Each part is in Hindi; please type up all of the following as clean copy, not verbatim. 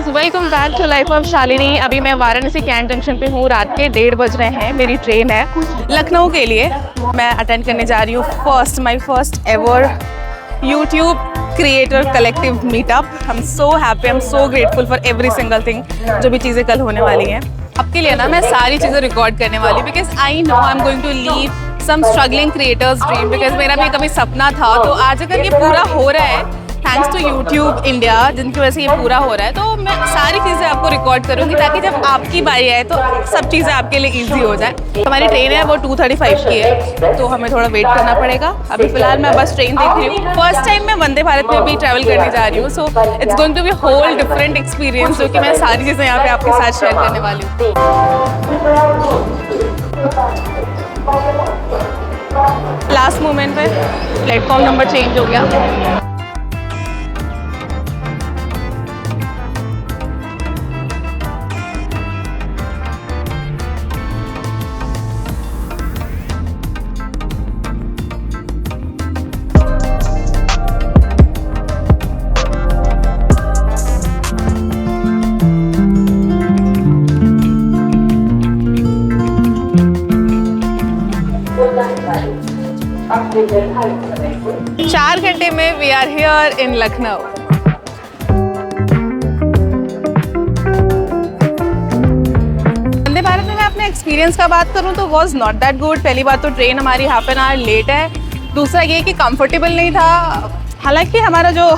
Welcome back to life of Shalini. अभी मैं वाराणसी कैंट जंक्शन पे हूँ। रात के 1:30 बज रहे हैं। मेरी ट्रेन है लखनऊ के लिए। मैं अटेंड करने जा रही हूँ my first ever YouTube creator collective meetup. I am so happy, I am so grateful for every single thing. जो भी चीज़ें कल होने वाली हैं आपके लिए ना, मैं सारी चीज़ें रिकॉर्ड करने वाली, because I know I am going to leave some struggling creators dream, because मेरा भी कभी सपना था। तो आज अगर ये पूरा हो रहा है थैंक्स टू यूट्यूब इंडिया, जिनकी वजह से ये पूरा हो रहा है, तो मैं सारी चीज़ें आपको रिकॉर्ड करूँगी ताकि जब आपकी बारी आए तो सब चीज़ें आपके लिए इजी हो जाए। हमारी ट्रेन है वो 2:35 की है, तो हमें थोड़ा वेट करना पड़ेगा। अभी फिलहाल मैं बस ट्रेन देख रही हूँ। फर्स्ट टाइम मैं वंदे भारत में भी ट्रैवल करने जा रही हूँ, so it's going to be whole different experience, जो कि मैं सारी चीज़ें यहाँ पे आपके साथ शेयर करने वाली हूँ। लास्ट मोमेंट पे प्लेटफॉर्म नंबर चेंज हो गया। चार घंटे में we are here in Lucknow. Vande Bharat में मैं अपने एक्सपीरियंस का बात करूं तो वॉज नॉट दैट गुड। पहली बात तो ट्रेन हमारी हाफ एन आवर लेट है। दूसरा ये कि कंफर्टेबल नहीं था। हालांकि हमारा जो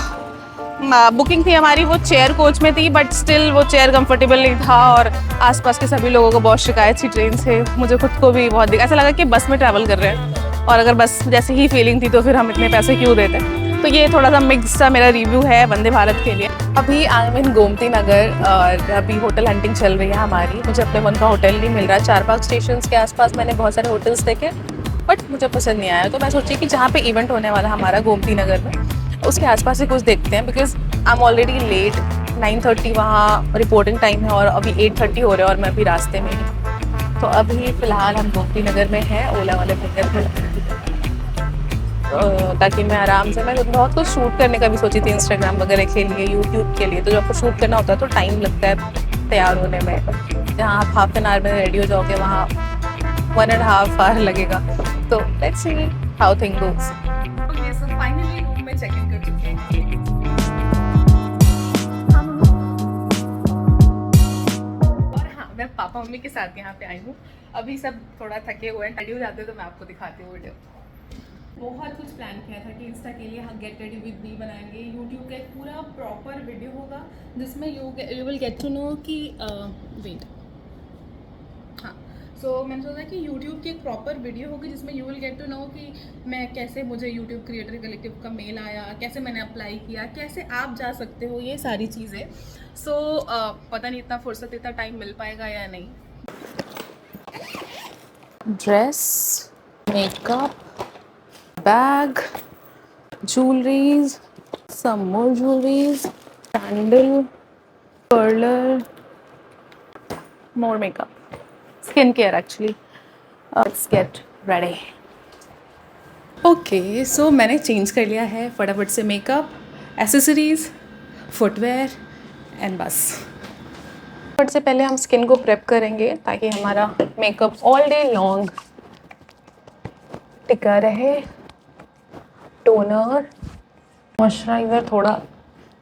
बुकिंग थी हमारी वो चेयर कोच में थी, बट स्टिल वो चेयर कंफर्टेबल नहीं था और आसपास के सभी लोगों को बहुत शिकायत थी ट्रेन से। मुझे खुद को भी बहुत ऐसा लगा कि बस में ट्रैवल कर रहे हैं, और अगर बस जैसे ही फीलिंग थी तो फिर हम इतने पैसे क्यों देते। तो ये थोड़ा सा मिक्स सा मेरा रिव्यू है वंदे भारत के लिए। अभी आई एम इन गोमती नगर और अभी होटल हंटिंग चल रही है हमारी। मुझे अपने मन का होटल नहीं मिल रहा। 4-5 स्टेशन के आसपास मैंने बहुत सारे होटल्स देखे, बट मुझे पसंद नहीं आया। तो मैं सोची कि जहाँ पे इवेंट होने वाला हमारा गोमती नगर में, उसके आसपास से कुछ देखते हैं, because I am already late. 9:30 वहाँ रिपोर्टिंग टाइम है और अभी 8:30 हो रहा है और मैं अभी रास्ते में ही। तो अभी फ़िलहाल हम गोमती नगर में हैं। ओला वाले भैया थे ताकि मैं आराम से, मैं बहुत कुछ शूट करने का भी सोची थी इंस्टाग्राम वगैरह के लिए, यूट्यूब के लिए। तो जब आपको शूट करना होता है तो टाइम लगता है तैयार होने में। जहाँ आप हाफ एन आवर में रेडी हो जाओगे वहाँ 1.5 आवर लगेगा। तो let's see how thing goes. Okay, so finally room में चेक इन कर चुके हैं। मैं पापा मम्मी के साथ यहाँ पे आई हूँ। अभी सब थोड़ा थके हुए हैं, रेडी हो जाते हैं तो मैं आपको दिखाती हूँ वीडियो। बहुत कुछ प्लान किया था कि इंस्टा के लिए हम गेट रेडी विद मी बनाएंगे। यूट्यूब का एक पूरा प्रॉपर वीडियो होगा जिसमें you will get to know कि वेट, हाँ। सो मैंने सोचा कि यूट्यूब की एक प्रॉपर वीडियो होगी जिसमें you will get to know कि मैं कैसे, मुझे यूट्यूब क्रिएटर कलेक्टिव का मेल आया, कैसे मैंने अप्लाई किया, कैसे आप जा सकते हो, ये सारी चीज़ें। सो पता नहीं इतना फुर्सत, इतना टाइम मिल पाएगा या नहीं। Dress, makeup, bag, jewelries, some more jewelries, candle, curler, more makeup, skincare actually. Let's get ready. Okay, so मैंने चेंज कर लिया है फटाफट से मेकअप, एसेसरीज, फुटवेयर एंड बस। फट से पहले हम स्किन को प्रेप करेंगे ताकि हमारा मेकअप ऑल डे लॉन्ग टिका रहे। टोनर, मॉइस्चराइज़र थोड़ा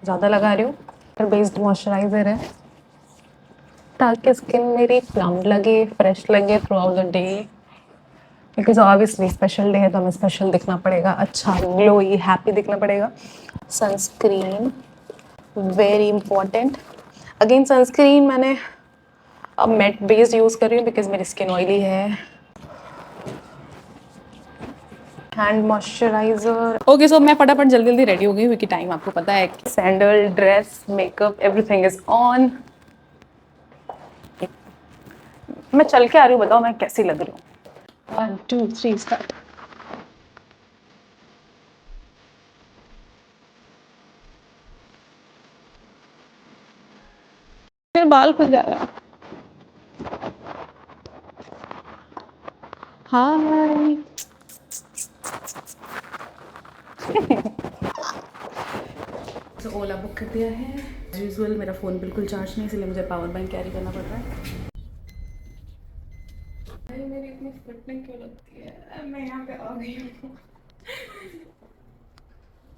ज़्यादा लगा रही हूँ, वाटर बेस्ड मॉइस्चराइज़र है ताकि स्किन मेरी प्लम लगे, फ्रेश लगे through out the day. Because obviously special day है तो हमें स्पेशल दिखना पड़ेगा, अच्छा ग्लोई हैप्पी दिखना पड़ेगा। Sunscreen very important. Again sunscreen मैंने अब मैट बेस्ड यूज़ कर रही हूँ बिकॉज मेरी स्किन ऑयली है। Hand moisturiser. ओके, सो मैं फटाफट जल्दी जल्दी रेडी हो गई क्योंकि टाइम आपको पता है। Sandal, dress, makeup, everything is on. मैं चल के आ रही हूँ, बताओ मैं कैसी लग रही हूँ। 1 2 3 स्टार्ट। फिर बाल खुल जा रहा है। हाय तो ओला बुक कर दिया है। एज़ यूजुअल मेरा फ़ोन बिल्कुल चार्ज नहीं, इसलिए मुझे पावर बैंक कैरी करना पड़ रहा है। मेरी इतनी फिटनेस क्यों लगती है, मैं यहाँ पे आ गई हूँ।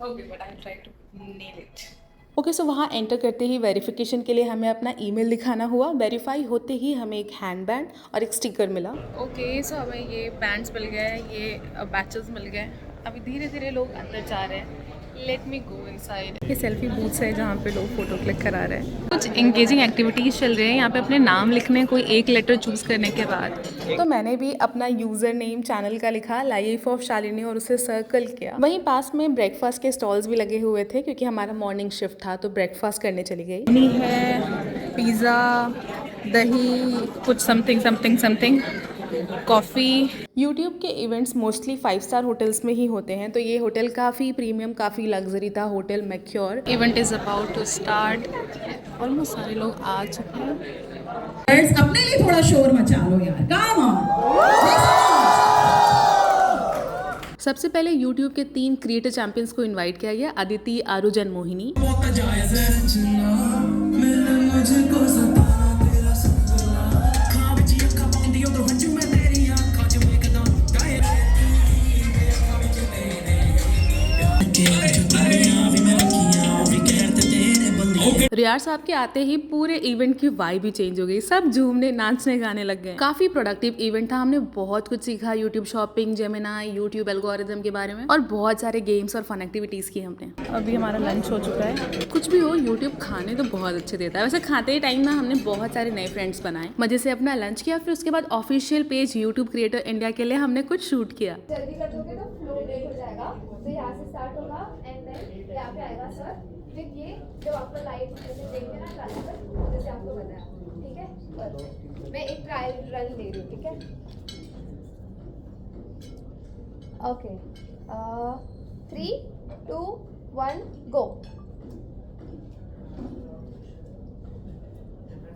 Okay, but I try to nail it. Okay, so वहाँ एंटर करते ही वेरिफिकेशन के लिए हमें अपना ईमेल दिखाना हुआ। वेरीफाई होते ही हमें एक हैंड बैंड और एक स्टिकर मिला। ओके, सो हमें ये बैंड्स मिल गए, ये बैचेस मिल गए। अभी धीरे धीरे लोग अंदर जा रहे हैं। Let me go inside. ये सेल्फी बूथ्स है जहाँ पे लोग फोटो क्लिक करा रहे हैं। कुछ इंगेजिंग एक्टिविटीज़ चल रही है यहाँ पे, अपने नाम लिखने, कोई एक लेटर चूज़ करने के बाद। तो मैंने भी अपना यूज़र नेम चैनल का लिखा, लाइफ ऑफ शालिनी, और उसे सर्कल किया। वहीं पास में ब्रेकफास्ट के स्टॉल्स भी लगे हुए थे क्योंकि हमारा मॉर्निंग शिफ्ट था, तो ब्रेकफास्ट करने चली गई। है पिज़्ज़ा, दही, कुछ something something something, coffee. YouTube के इवेंट्स मोस्टली 5 स्टार होटल्स में ही होते हैं, तो ये होटल काफ़ी प्रीमियम, काफ़ी लग्जरी था, hotel Mercure. Event is about to start. Almost सारे लोग आ चुके हैं। अपने लिए थोड़ा शोर मचा लो यार, काम ऑन। सबसे पहले यूट्यूब के 3 क्रिएटर चैंपियंस को इनवाइट किया गया, अदिति, आरुज एंड मोहिनी। रियाज साहब के आते ही पूरे इवेंट की वाइब ही चेंज हो गई, सब झूमने, नाचने, गाने लग गए। काफी प्रोडक्टिव इवेंट था, हमने बहुत कुछ सीखा, YouTube shopping, Gemini, YouTube algorithm के बारे में, और बहुत सारे गेम्स और फन एक्टिविटीज की हमने। अभी हमारा लंच हो चुका है। कुछ भी हो, यूट्यूब खाने तो बहुत अच्छे देता है। वैसे खाते ही टाइम ना हमने बहुत सारे नए फ्रेंड्स बनाए, मजे से अपना लंच किया, फिर उसके बाद official page YouTube creator India के लिए हमने कुछ शूट किया। जल्दी कर दोगे तो फ्लो ब्रेक हो जाएगा, तो यहाँ से स्टार्ट होगा एंड देन यहाँ पे आएगा सर। फिर ये जब आपका लाइव ऐसे देखते ना ट्रायल, जैसे आपको बताया, ठीक है। और मैं एक ट्रायल रन ले रही हूँ, ठीक है। ओके, 3, 2, 1 गो।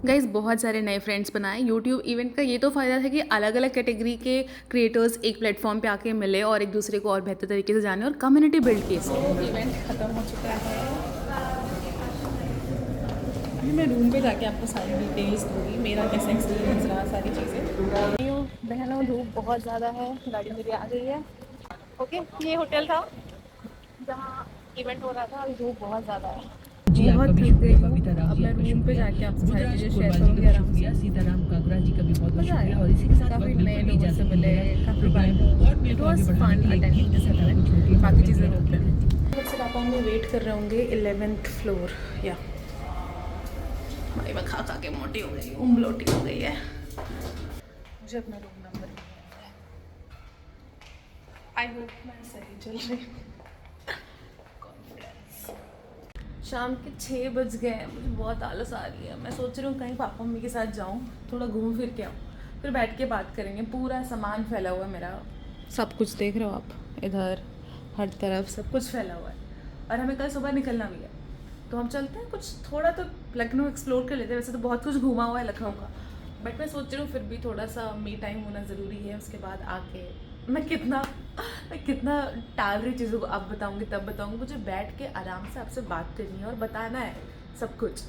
गाइज बहुत सारे नए फ्रेंड्स बनाए। यूट्यूब इवेंट का ये तो फ़ायदा था कि अलग अलग कैटेगरी के क्रिएटर्स एक प्लेटफॉर्म पे आके मिले और एक दूसरे को और बेहतर तरीके से जाने और कम्युनिटी बिल्ड की। इवेंट ख़त्म हो चुका है। अभी मैं रूम पे जाके आपको सारी डिटेल्स दूँगी, मेरा कैसा एक्सपीरियंस रहा, सारी चीज़ें। बहनों, धूप बहुत ज़्यादा है, गाड़ी मेरी आ गई है। ओके, ये होटल था जहाँ इवेंट हो रहा था। अभी धूप बहुत ज़्यादा है, बहुत थक गई हूँ। अब मैं रूम पे जाके आपसे सारी चीज़ें शेयर करूँगी आराम से। सीताराम कागरा जी का भी बहुत बहुत शुक्रिया और इसी के साथ काफ़ी नए लोगों से मिले, काफ़ी बात, it was fun attending this event. बाकी चीज़ें होते हैं। मुझसे पापा हमें वेट कर रहे होंगे 11th फ्लोर। या भाई मैं खा खा के मोटी हो गई हूँ, ब्लोटी हो गई है। मुझे अपना रूम नंबर आई होप मैं सही चल रही हूँ। शाम के 6 बज गए, मुझे बहुत आलस आ रही है। मैं सोच रही हूँ कहीं पापा मम्मी के साथ जाऊँ, थोड़ा घूम फिर के आऊँ, फिर बैठ के बात करेंगे। पूरा सामान फैला हुआ है मेरा, सब कुछ देख रहे हो आप, इधर हर तरफ सब कुछ फैला हुआ है। और हमें कल सुबह निकलना भी है, तो हम चलते हैं कुछ थोड़ा तो लखनऊ एक्सप्लोर कर लेते हैं। वैसे तो बहुत कुछ घूमा हुआ है लखनऊ का, बट मैं सोच रही हूँ फिर भी थोड़ा सा मी टाइम होना ज़रूरी है। उसके बाद आके मैं कितना टाल रही चीज़ों को अब बताऊँगी, तब बताऊँगी। मुझे बैठ के आराम से आपसे बात करनी है और बताना है सब कुछ।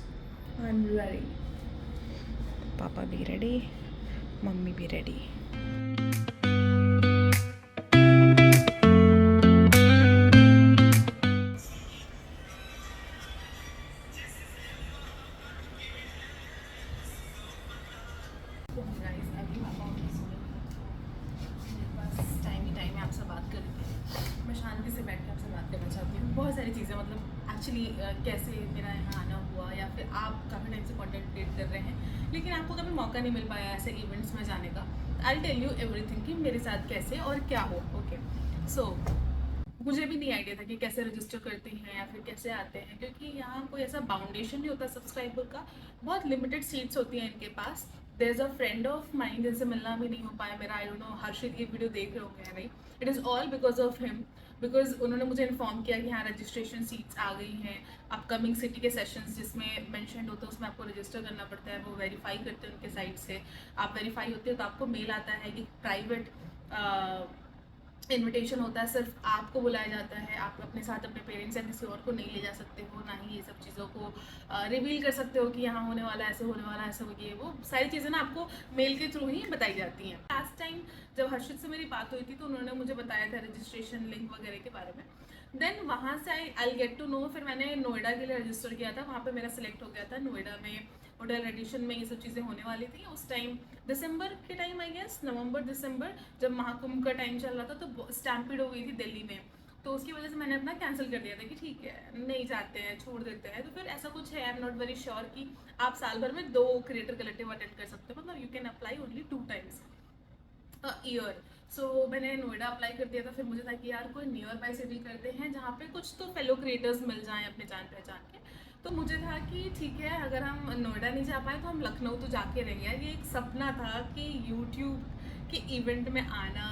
आई एम रेडी, पापा भी रेडी, मम्मी भी रेडी। बहुत सारी चीज़ें, मतलब एक्चुअली कैसे मेरा यहाँ आना हुआ, या फिर आप काफ़ी टाइम से कंटेंट क्रिएट कर रहे हैं लेकिन आपको कभी मौका नहीं मिल पाया ऐसे इवेंट्स में जाने का। आई टेल यू एवरीथिंग कि मेरे साथ कैसे और क्या हो। ओके, सो मुझे भी नहीं आइडिया था कि कैसे रजिस्टर करते हैं या फिर कैसे आते हैं, क्योंकि यहाँ कोई ऐसा बाउंडेशन नहीं होता सब्सक्राइबर का, बहुत लिमिटेड सीट्स होती हैं इनके पास। There is a friend of mine जिनसे मिलना भी नहीं हो पाया मेरा, आई डोंट नो हर्षित ये वीडियो देख रहे होंगे या नहीं। It is all because of him, because उन्होंने मुझे इन्फॉर्म किया कि हाँ रजिस्ट्रेशन सीट्स आ गई हैं। अपकमिंग सिटी के सेशंस जिसमें मेंशन होता है उसमें आपको रजिस्टर करना पड़ता है, वो वेरीफाई करते हैं उनके साइट से। आप वेरीफाई होते हैं तो आपको मेल आता है कि प्राइवेट इनविटेशन होता है, सिर्फ आपको बुलाया जाता है, आप अपने साथ अपने पेरेंट्स या किसी और को नहीं ले जा सकते हो, ना ही ये सब चीज़ों को रिवील कर सकते हो कि यहाँ होने वाला है, ऐसे होने वाला है, ऐसे होगी, वो सारी चीज़ें ना आपको मेल के थ्रू ही बताई जाती हैं। लास्ट टाइम जब हर्षित से मेरी बात हुई थी तो उन्होंने मुझे बताया था रजिस्ट्रेशन लिंक वगैरह के बारे में। देन वहाँ से आई गेट टू नो, फिर मैंने नोएडा के लिए रजिस्टर किया था, वहाँ पर मेरा सिलेक्ट हो गया था। नोएडा में होटल एडिशन में ये सब चीज़ें होने वाली थी उस टाइम, दिसंबर के टाइम आई गेस, नवंबर दिसंबर, जब महाकुंभ का टाइम चल रहा था, तो स्टैम्पिड हो गई थी दिल्ली में, तो उसकी वजह से मैंने अपना कैंसिल कर दिया था कि ठीक है नहीं जाते हैं, छोड़ देते हैं। तो फिर ऐसा कुछ है, I am not very sure कि आप साल भर में 2 क्रिएटर कलेक्टिव अटेंड कर सकते हो, मतलब you can apply only 2 times a year. So मैंने नोएडा अप्लाई कर दिया था। फिर मुझे था कि यार कोई नियर बाय सिटी करते हैं जहाँ पे कुछ तो फेलो क्रिएटर्स मिल जाएं अपने जान पहचान के। तो मुझे था कि ठीक है, अगर हम नोएडा नहीं जा पाए तो हम लखनऊ तो जाके रहेंगे। ये एक सपना था कि यूट्यूब के इवेंट में आना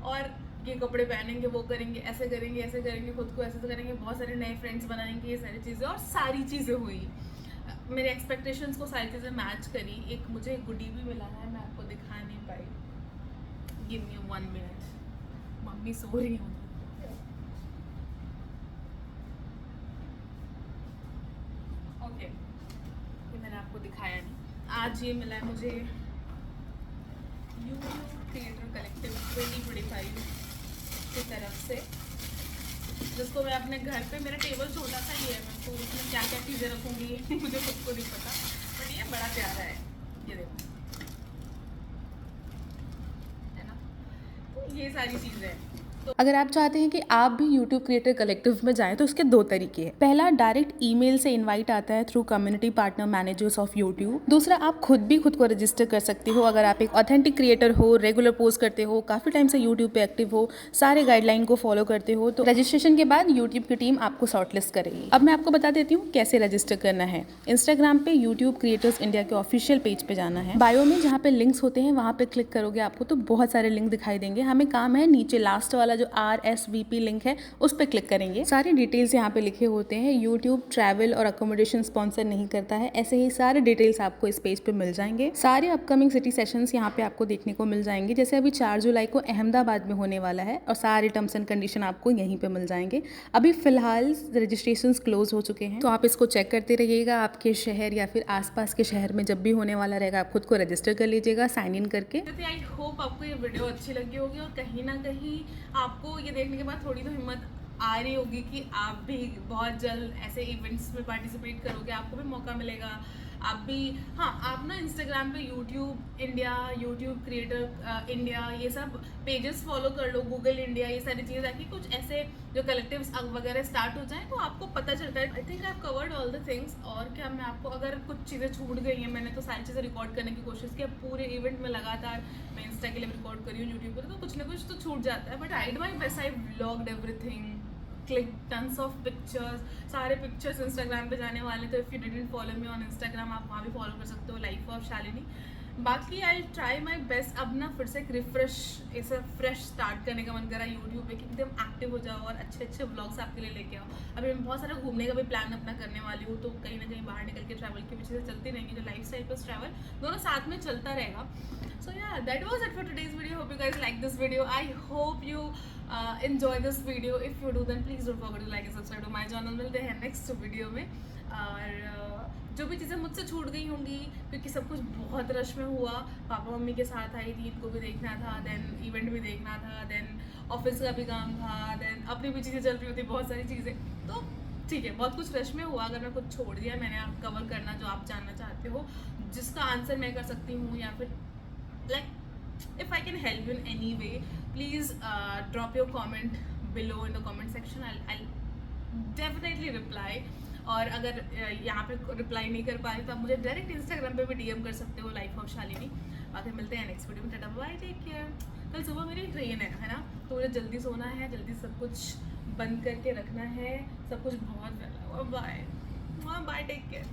और ये कपड़े पहनेंगे, वो करेंगे, ऐसे करेंगे, खुद को ऐसे करेंगे, बहुत सारे नए फ्रेंड्स बनाएंगे, ये सारी चीज़ें, और सारी चीज़ें हुई। मेरे एक्सपेक्टेशंस को सारी चीज़ें मैच करी। एक मुझे गुडी भी मिला है, मैं आपको दिखा नहीं पाई। गिव मी 1 minute, मम्मी सो रही हूँ। ओके, ये मैंने आपको दिखाया नहीं। आज ये मिला है मुझे यूट्यूब क्रिएटर कलेक्टिव 2025 की तरफ से, जिसको मैं अपने घर पे, मेरा टेबल छोटा सा ही है, मैं तो उसमें क्या क्या चीज़ें रखूँगी मुझे खुद को नहीं पता, बट ये बड़ा प्यारा है, ये देखो, है ना। तो ये सारी चीज़ें हैं। अगर आप चाहते हैं कि आप भी YouTube क्रिएटर कलेक्टिव में जाएं तो उसके 2 तरीके हैं। पहला, डायरेक्ट ईमेल से इनवाइट आता है through community partner managers of YouTube। दूसरा, आप खुद को रजिस्टर कर सकते हो अगर आप एक ऑथेंटिक क्रिएटर हो, रेगुलर पोस्ट करते हो, काफ़ी टाइम से YouTube पे एक्टिव हो, सारे गाइडलाइन को फॉलो करते हो। तो रजिस्ट्रेशन के बाद YouTube की टीम आपको शॉर्टलिस्ट करेगी। अब मैं आपको बता देती हूँ कैसे रजिस्टर करना है। इंस्टाग्राम पे YouTube क्रिएटर्स इंडिया के ऑफिशियल पेज पे जाना है। बायो में जहाँ पे लिंक्स होते हैं वहाँ पे क्लिक करोगे आपको तो बहुत सारे लिंक दिखाई देंगे। हमें काम है नीचे लास्ट वाला जो RSVP लिंक है उस पर क्लिक करेंगे। सारी डिटेल्स यहाँ पे लिखे होते हैं। यूट्यूब ट्रैवल और अकोमोडेशन स्पॉन्सर नहीं करता है। ऐसे ही सारे डिटेल्स आपको इस पेज पे मिल जाएंगे। सारे अपकमिंग सिटी सेशंस यहाँ पे आपको देखने को मिल जाएंगे। जैसे अभी 4 जुलाई को अहमदाबाद में होने वाला है और सारे टर्म्स एंड कंडीशन आपको यहीं पे मिल जाएंगे। अभी फिलहाल रजिस्ट्रेशन क्लोज हो चुके हैं, तो आप इसको चेक करते रहिएगा। आपके शहर या फिर आसपास के शहर में जब भी होने वाला रहेगा आप खुद को रजिस्टर कर लीजिएगा साइन इन करके। आई होप आपको ये वीडियो अच्छी लगी होगी और कहीं ना कहीं आपको ये देखने के बाद थोड़ी तो हिम्मत आ रही होगी कि आप भी बहुत जल्द ऐसे इवेंट्स में पार्टिसिपेट करोगे, आपको भी मौका मिलेगा। आप भी, हाँ, आप ना इंस्टाग्राम पे YouTube India, YouTube creator India, ये सब पेजेस फॉलो कर लो, गूगल इंडिया, ये सारी चीज़ें, ताकि कुछ ऐसे जो कलेक्टिव्स वगैरह स्टार्ट हो जाएं तो आपको पता चलता है। I think I have covered all the things. और क्या मैं आपको, अगर कुछ चीज़ें छूट गई हैं, मैंने तो सारी चीज़ें रिकॉर्ड करने की कोशिश की। पूरे इवेंट में लगातार मैं इंस्टा के लिए रिकॉर्ड करी हूँ, यूट्यूब पर, तो कुछ ना कुछ तो छूट जाता है। But I did my best, I vlogged everything, click tons of pictures, सारे पिक्चर्स इंस्टाग्राम पे जाने वाले। तो if you didn't follow me on Instagram, आप वहाँ भी फॉलो कर सकते हो, लाइफ ऑफ शालिनी। बाकी आई ट्राई माई बेस्ट। अब ना फिर से एक रिफ्रेश, ऐसा फ्रेश स्टार्ट करने का मन करा यूट्यूब पे कि एकदम एक्टिव हो जाओ और अच्छे अच्छे व्लॉग्स आपके लिए लेके आओ। अभी मैं बहुत सारा घूमने का भी प्लान अपना करने वाली हूँ, तो कहीं ना कहीं बाहर निकल के ट्रैवल की भी चीज़ें चलती रहेंगी, जो लाइफ स्टाइल प्लस ट्रैवल दोनों साथ में चलता रहेगा। So yeah, that was it for today's video. Hope you guys like this video. I hope you enjoy this video. If you do, then please don't forget to like and subscribe to my channel. मिलते हैं next video में। और जो भी चीज़ें मुझसे छूट गई होंगी, क्योंकि सब कुछ बहुत रश में हुआ, पापा मम्मी के साथ आई थी, इनको भी देखना था, देन इवेंट भी देखना था, देन ऑफिस का भी काम था, देन अपनी भी चीज़ें चल रही होती, बहुत सारी चीज़ें। तो ठीक है, बहुत कुछ रश में हुआ। अगर मैं कुछ छोड़ दिया, मैंने आप कवर करना जो आप जानना चाहते हो, जिसका आंसर मैं कर सकती हूँ, या फिर like if I can help you in any way, please drop your comment below in the comment section. I'll definitely reply. और अगर यहाँ पे रिप्लाई नहीं कर पा रही तो आप मुझे डायरेक्ट इंस्टाग्राम पे भी DM कर सकते हो, लाइफ ऑफ शालिनी। बाकी मिलते हैं नेक्स्ट वीडियो में। Tata bye, take care. कल सुबह मेरी ट्रेन है ना, तो मुझे जल्दी सोना है, जल्दी सब कुछ बंद करके रखना है, सब कुछ बहुत बाय बाय, टेक केयर।